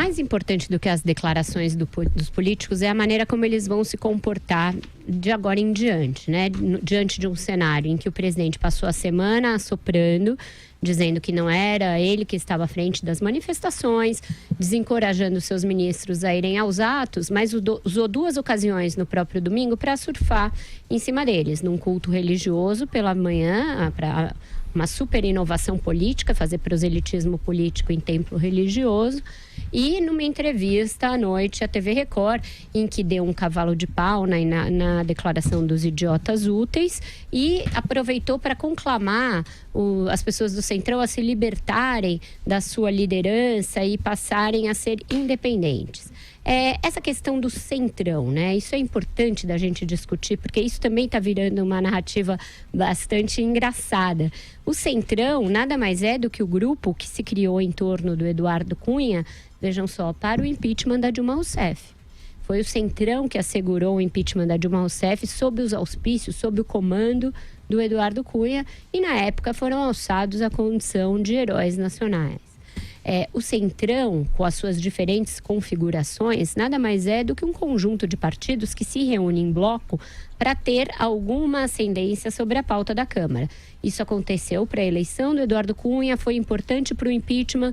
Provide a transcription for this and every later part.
Mais importante do que as declarações dos políticos é a maneira como eles vão se comportar de agora em diante, né? Diante de um cenário em que o presidente passou a semana assoprando, dizendo que não era ele que estava à frente das manifestações, desencorajando seus ministros a irem aos atos, mas usou 2 ocasiões no próprio domingo para surfar em cima deles, num culto religioso pela manhã, para uma super inovação política, fazer proselitismo político em templo religioso, e numa entrevista à noite à TV Record, em que deu um cavalo de pau na declaração dos idiotas úteis e aproveitou para conclamar as pessoas do Centrão a se libertarem da sua liderança e passarem a ser independentes. Essa questão do Centrão, né? Isso é importante da gente discutir, porque isso também está virando uma narrativa bastante engraçada. O Centrão nada mais é do que o grupo que se criou em torno do Eduardo Cunha, vejam só, para o impeachment da Dilma Rousseff. Foi o Centrão que assegurou o impeachment da Dilma Rousseff sob os auspícios, sob o comando do Eduardo Cunha, e na época foram alçados à condição de heróis nacionais. O Centrão, com as suas diferentes configurações, nada mais é do que um conjunto de partidos que se reúnem em bloco para ter alguma ascendência sobre a pauta da Câmara. Isso aconteceu para a eleição do Eduardo Cunha, foi importante para o impeachment,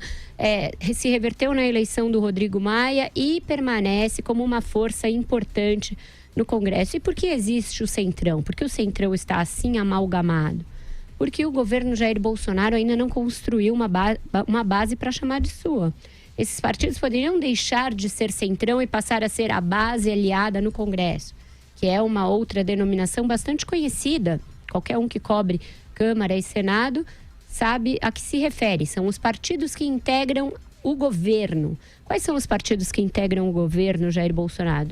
se reverteu na eleição do Rodrigo Maia e permanece como uma força importante no Congresso. E por que existe o Centrão? Porque o Centrão está assim amalgamado? Porque o governo Jair Bolsonaro ainda não construiu uma base para chamar de sua. Esses partidos poderiam deixar de ser Centrão e passar a ser a base aliada no Congresso, que é uma outra denominação bastante conhecida. Qualquer um que cobre Câmara e Senado sabe a que se refere. São os partidos que integram o governo. Quais são os partidos que integram o governo, Jair Bolsonaro?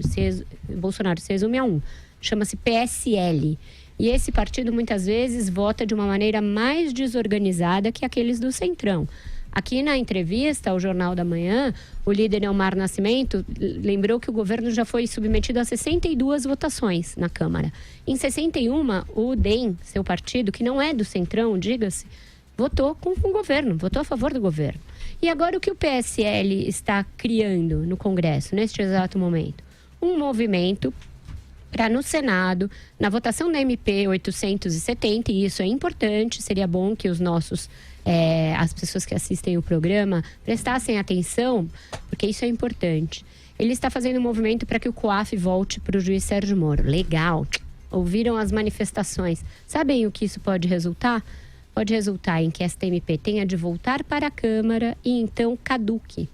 Bolsonaro se resume a um. Chama-se PSL. E esse partido, muitas vezes, vota de uma maneira mais desorganizada que aqueles do Centrão. Aqui na entrevista ao Jornal da Manhã, o líder Elmar Nascimento lembrou que o governo já foi submetido a 62 votações na Câmara. Em 61, o DEM, seu partido, que não é do Centrão, diga-se, votou com o governo, votou a favor do governo. E agora o que o PSL está criando no Congresso, neste exato momento? Um movimento para no Senado, na votação da MP 870, e isso é importante, seria bom que os nossos, as pessoas que assistem o programa prestassem atenção, porque isso é importante. Ele está fazendo um movimento para que o COAF volte para o juiz Sérgio Moro. Legal, ouviram as manifestações. Sabem o que isso pode resultar? Pode resultar em que esta MP tenha de voltar para a Câmara e então caduque.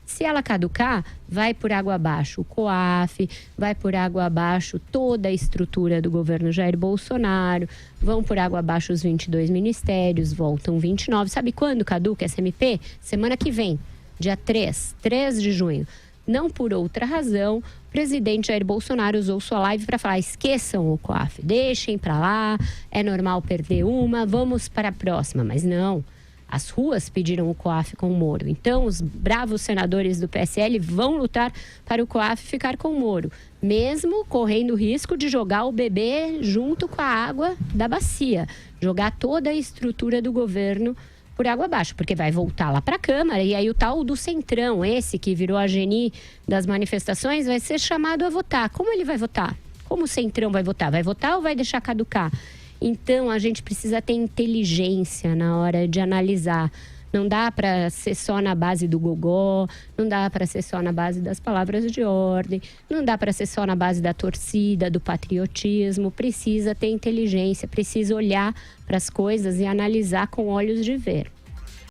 Se ela caducar, vai por água abaixo o COAF, vai por água abaixo toda a estrutura do governo Jair Bolsonaro, vão por água abaixo os 22 ministérios, voltam 29. Sabe quando caduca essa MP? Semana que vem, dia 3 de junho. Não por outra razão, o presidente Jair Bolsonaro usou sua live para falar: esqueçam o COAF, deixem para lá, é normal perder uma, vamos para a próxima. Mas não. As ruas pediram o COAF com o Moro. Então, os bravos senadores do PSL vão lutar para o COAF ficar com o Moro, mesmo correndo o risco de jogar o bebê junto com a água da bacia, jogar toda a estrutura do governo por água abaixo, porque vai voltar lá para a Câmara e aí o tal do Centrão, esse que virou a geni das manifestações, vai ser chamado a votar. Como ele vai votar? Como o Centrão vai votar? Vai votar ou vai deixar caducar? Então, a gente precisa ter inteligência na hora de analisar. Não dá para ser só na base do gogó, não dá para ser só na base das palavras de ordem, não dá para ser só na base da torcida, do patriotismo. Precisa ter inteligência, precisa olhar para as coisas e analisar com olhos de ver.